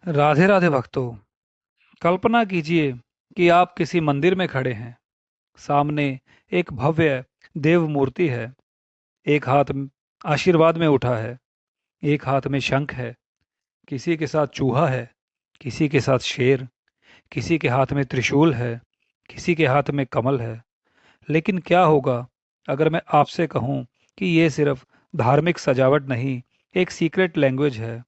राधे राधे भक्तों। कल्पना कीजिए कि आप किसी मंदिर में खड़े हैं। सामने एक भव्य देव मूर्ति है। एक हाथ आशीर्वाद में उठा है, एक हाथ में शंख है। किसी के साथ चूहा है, किसी के साथ शेर, किसी के हाथ में त्रिशूल है, किसी के हाथ में कमल है। लेकिन क्या होगा अगर मैं आपसे कहूं कि ये सिर्फ धार्मिक सजावट नहीं, एक सीक्रेट लैंग्वेज है।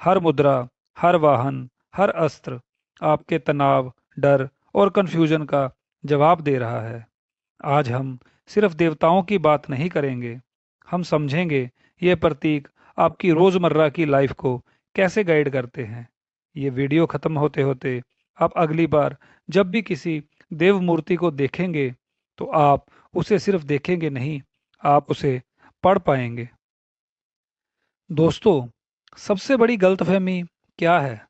हर मुद्रा, हर वाहन, हर अस्त्र आपके तनाव, डर और कंफ्यूजन का जवाब दे रहा है। आज हम सिर्फ देवताओं की बात नहीं करेंगे, हम समझेंगे ये प्रतीक आपकी रोजमर्रा की लाइफ को कैसे गाइड करते हैं। ये वीडियो खत्म होते होते आप अगली बार जब भी किसी देव मूर्ति को देखेंगे तो आप उसे सिर्फ देखेंगे नहीं, आप उसे पढ़ पाएंगे। दोस्तों, सबसे बड़ी गलतफहमी क्या है?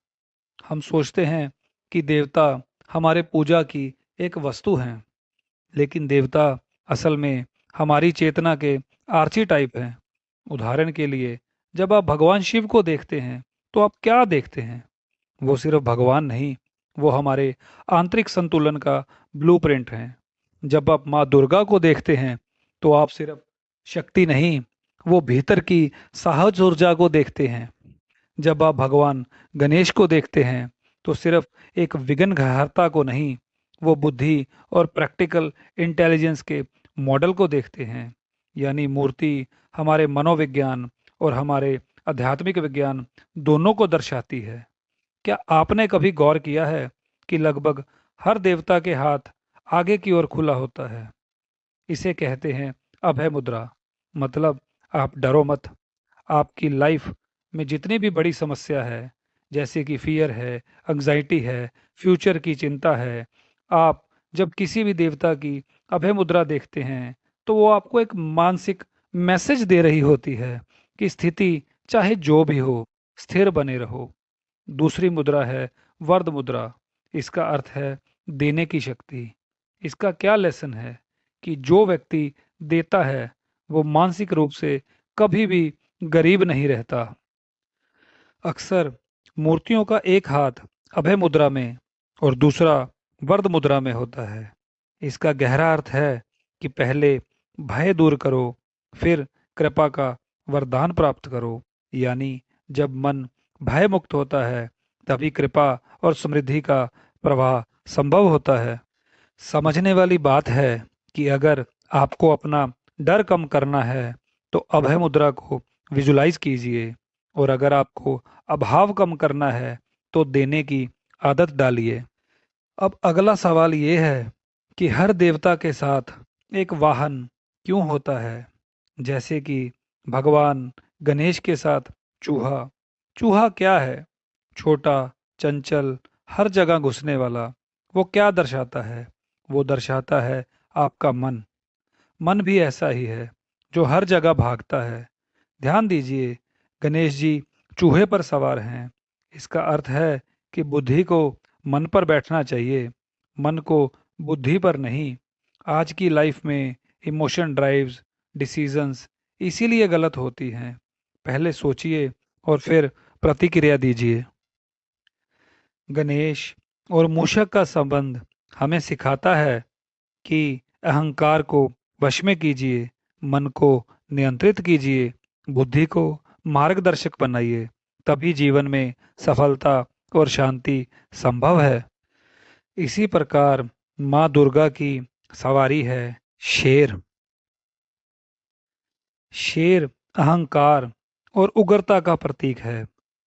हम सोचते हैं कि देवता हमारे पूजा की एक वस्तु हैं, लेकिन देवता असल में हमारी चेतना के आर्ची टाइप हैं। उदाहरण के लिए, जब आप भगवान शिव को देखते हैं तो आप क्या देखते हैं? वो सिर्फ भगवान नहीं, वो हमारे आंतरिक संतुलन का ब्लूप्रिंट हैं। जब आप माँ दुर्गा को देखते हैं तो आप सिर्फ शक्ति नहीं, वो भीतर की साहस ऊर्जा को देखते हैं। जब आप भगवान गणेश को देखते हैं तो सिर्फ एक विघ्नहर्ता को नहीं, वो बुद्धि और प्रैक्टिकल इंटेलिजेंस के मॉडल को देखते हैं। यानी मूर्ति हमारे मनोविज्ञान और हमारे आध्यात्मिक विज्ञान दोनों को दर्शाती है। क्या आपने कभी गौर किया है कि लगभग हर देवता के हाथ आगे की ओर खुला होता है? इसे कहते हैं अभय मुद्रा। मतलब आप डरो मत। आपकी लाइफ में जितनी भी बड़ी समस्या है, जैसे कि फियर है, एंग्जाइटी है, फ्यूचर की चिंता है, आप जब किसी भी देवता की अभय मुद्रा देखते हैं तो वो आपको एक मानसिक मैसेज दे रही होती है कि स्थिति चाहे जो भी हो, स्थिर बने रहो। दूसरी मुद्रा है वर्ध मुद्रा। इसका अर्थ है देने की शक्ति। इसका क्या लेसन है कि जो व्यक्ति देता है वो मानसिक रूप से कभी भी गरीब नहीं रहता। अक्सर मूर्तियों का एक हाथ अभय मुद्रा में और दूसरा वर्ध मुद्रा में होता है। इसका गहरा अर्थ है कि पहले भय दूर करो, फिर कृपा का वरदान प्राप्त करो। यानी जब मन भय मुक्त होता है तभी कृपा और समृद्धि का प्रवाह संभव होता है। समझने वाली बात है कि अगर आपको अपना डर कम करना है तो अभय मुद्रा को विजुलाइज कीजिए, और अगर आपको अभाव कम करना है तो देने की आदत डालिए। अब अगला सवाल ये है कि हर देवता के साथ एक वाहन क्यों होता है? जैसे कि भगवान गणेश के साथ चूहा। चूहा क्या है? छोटा, चंचल, हर जगह घुसने वाला। वो क्या दर्शाता है? वो दर्शाता है आपका मन। मन भी ऐसा ही है जो हर जगह भागता है। ध्यान दीजिए, गणेश जी चूहे पर सवार हैं। इसका अर्थ है कि बुद्धि को मन पर बैठना चाहिए, मन को बुद्धि पर नहीं। आज की लाइफ में इमोशन ड्राइव्स डिसीजंस इसीलिए गलत होती हैं। पहले सोचिए और फिर प्रतिक्रिया दीजिए। गणेश और मूषक का संबंध हमें सिखाता है कि अहंकार को वश में कीजिए, मन को नियंत्रित कीजिए, बुद्धि को मार्गदर्शक बनाइए। तभी जीवन में सफलता और शांति संभव है। इसी प्रकार माँ दुर्गा की सवारी है शेर। शेर अहंकार और उग्रता का प्रतीक है।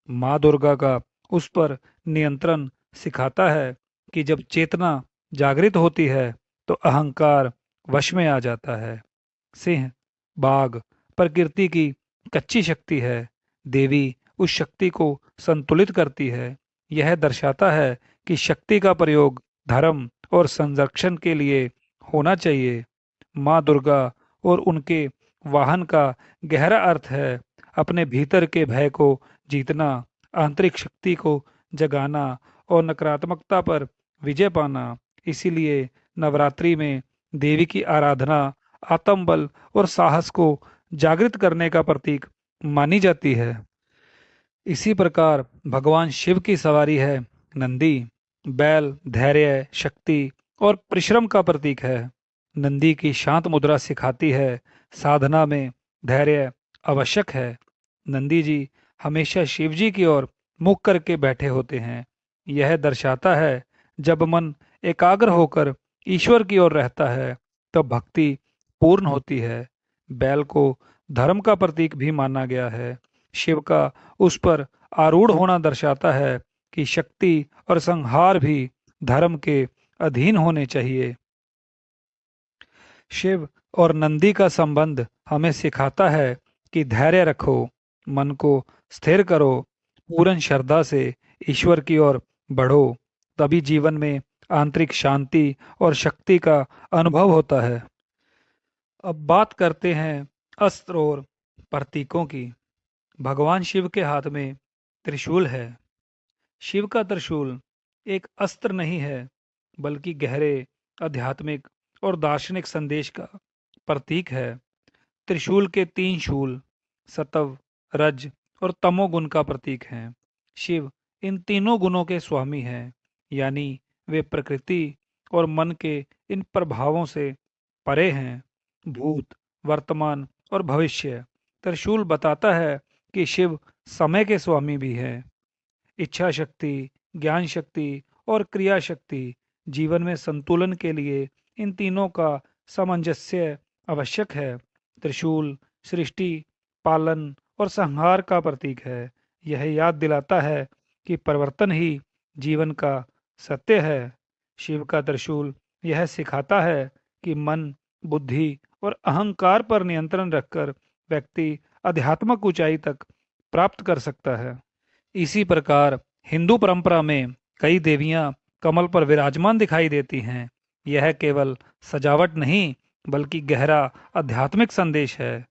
माँ दुर्गा का उस पर नियंत्रण सिखाता है कि जब चेतना जागृत होती है तो अहंकार वश में आ जाता है। सिंह, बाघ प्रकृति की कच्ची शक्ति है। देवी उस शक्ति को संतुलित करती है। यह दर्शाता है कि शक्ति का प्रयोग धर्म और संरक्षण के लिए होना चाहिए। माँ दुर्गा और उनके वाहन का गहरा अर्थ है अपने भीतर के भय को जीतना, आंतरिक शक्ति को जगाना और नकारात्मकता पर विजय पाना। इसीलिए नवरात्रि में देवी की आराधना आत्मबल और साहस को जागृत करने का प्रतीक मानी जाती है। इसी प्रकार भगवान शिव की सवारी है नंदी। बैल धैर्य, शक्ति और परिश्रम का प्रतीक है। नंदी की शांत मुद्रा सिखाती है साधना में धैर्य आवश्यक है। नंदी जी हमेशा शिव जी की ओर मुख करके बैठे होते हैं। यह दर्शाता है जब मन एकाग्र होकर ईश्वर की ओर रहता है तब भक्ति पूर्ण होती है। बैल को धर्म का प्रतीक भी माना गया है। शिव का उस पर आरूढ़ होना दर्शाता है कि शक्ति और संहार भी धर्म के अधीन होने चाहिए। शिव और नंदी का संबंध हमें सिखाता है कि धैर्य रखो, मन को स्थिर करो, पूर्ण श्रद्धा से ईश्वर की ओर बढ़ो, तभी जीवन में आंतरिक शांति और शक्ति का अनुभव होता है। अब बात करते हैं अस्त्र और प्रतीकों की। भगवान शिव के हाथ में त्रिशूल है। शिव का त्रिशूल एक अस्त्र नहीं है बल्कि गहरे आध्यात्मिक और दार्शनिक संदेश का प्रतीक है। त्रिशूल के तीन शूल सत्व, रज और तमोगुण का प्रतीक हैं। शिव इन तीनों गुणों के स्वामी हैं, यानी वे प्रकृति और मन के इन प्रभावों से परे हैं। भूत, वर्तमान और भविष्य। त्रिशूल बताता है कि शिव समय के स्वामी भी हैं। इच्छा शक्ति, ज्ञान शक्ति और क्रिया शक्ति। जीवन में संतुलन के लिए इन तीनों का सामंजस्य आवश्यक है। त्रिशूल सृष्टि, पालन और संहार का प्रतीक है। यह याद दिलाता है कि परिवर्तन ही जीवन का सत्य है। शिव का त्रिशूल यह सिखाता है कि मन, बुद्धि और अहंकार पर नियंत्रण रखकर व्यक्ति आध्यात्मिक ऊंचाई तक प्राप्त कर सकता है। इसी प्रकार हिंदू परंपरा में कई देवियां कमल पर विराजमान दिखाई देती हैं। यह केवल सजावट नहीं बल्कि गहरा आध्यात्मिक संदेश है।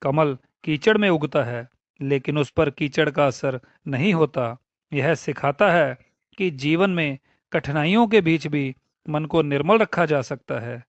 कमल कीचड़ में उगता है लेकिन उस पर कीचड़ का असर नहीं होता। यह सिखाता है कि जीवन में कठिनाइयों के बीच भी मन को निर्मल रखा जा सकता है।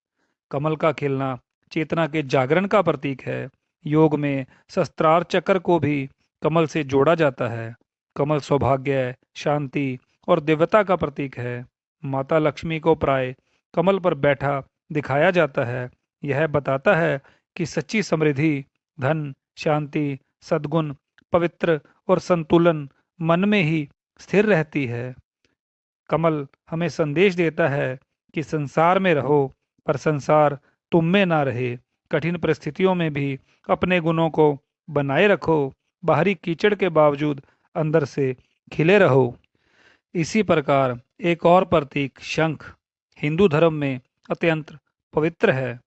कमल का खिलना चेतना के जागरण का प्रतीक है। योग में शस्त्रार चक्र को भी कमल से जोड़ा जाता है। कमल सौभाग्य, शांति और दिव्यता का प्रतीक है। माता लक्ष्मी को प्राय कमल पर बैठा दिखाया जाता है। यह बताता है कि सच्ची समृद्धि, धन, शांति, सद्गुण, पवित्र और संतुलन मन में ही स्थिर रहती है। कमल हमें संदेश देता है कि संसार में रहो पर संसार तुम में ना रहे। कठिन परिस्थितियों में भी अपने गुणों को बनाए रखो। बाहरी कीचड़ के बावजूद अंदर से खिले रहो। इसी प्रकार एक और प्रतीक शंख हिंदू धर्म में अत्यंत पवित्र है।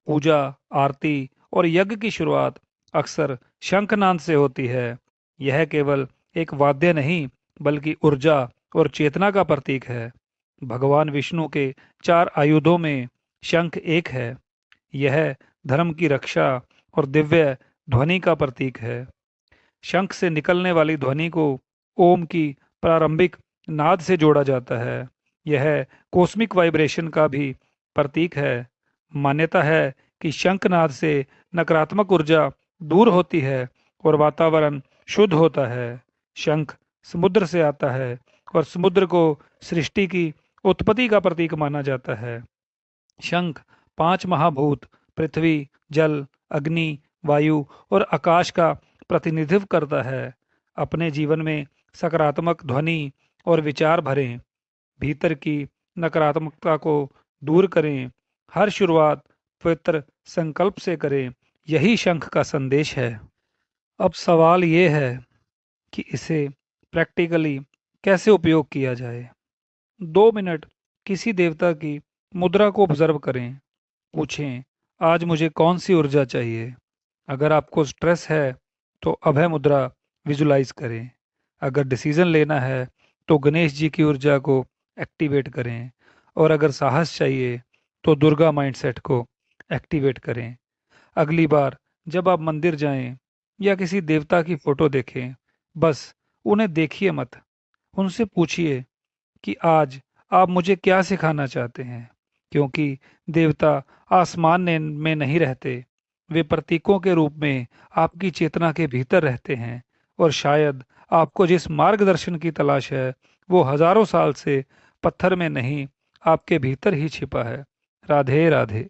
पूजा, आरती और यज्ञ की शुरुआत अक्सर शंखनाद से होती है। यह केवल एक वाद्य नहीं बल्कि ऊर्जा और चेतना का प्रतीक है। भगवान विष्णु के चार आयुधों में शंख एक है। यह धर्म की रक्षा और दिव्य ध्वनि का प्रतीक है। शंख से निकलने वाली ध्वनि को ओम की प्रारंभिक नाद से जोड़ा जाता है। यह कॉस्मिक वाइब्रेशन का भी प्रतीक है। मान्यता है कि शंखनाद से नकारात्मक ऊर्जा दूर होती है और वातावरण शुद्ध होता है। शंख समुद्र से आता है और समुद्र को सृष्टि की उत्पत्ति का प्रतीक माना जाता है। शंख पांच महाभूत पृथ्वी, जल, अग्नि, वायु और आकाश का प्रतिनिधित्व करता है। अपने जीवन में सकारात्मक ध्वनि और विचार भरें, भीतर की नकारात्मकता को दूर करें। हर शुरुआत पवित्र संकल्प से करें। यही शंख का संदेश है। अब सवाल ये है कि इसे प्रैक्टिकली कैसे उपयोग किया जाए। 2 मिनट किसी देवता की मुद्रा को ऑब्जर्व करें। पूछें, आज मुझे कौन सी ऊर्जा चाहिए। अगर आपको स्ट्रेस है तो अभय मुद्रा विजुलाइज करें। अगर डिसीजन लेना है तो गणेश जी की ऊर्जा को एक्टिवेट करें। और अगर साहस चाहिए तो दुर्गा माइंडसेट को एक्टिवेट करें। अगली बार जब आप मंदिर जाएं या किसी देवता की फोटो देखें, बस उन्हें देखिए मत। उनसे पूछिए कि आज आप मुझे क्या सिखाना चाहते हैं। क्योंकि देवता आसमान में नहीं रहते, वे प्रतीकों के रूप में आपकी चेतना के भीतर रहते हैं और शायद आपको जिस मार्गदर्शन की तलाश है वो हजारों साल से पत्थर में नहीं, आपके भीतर ही छिपा है। राधे राधे।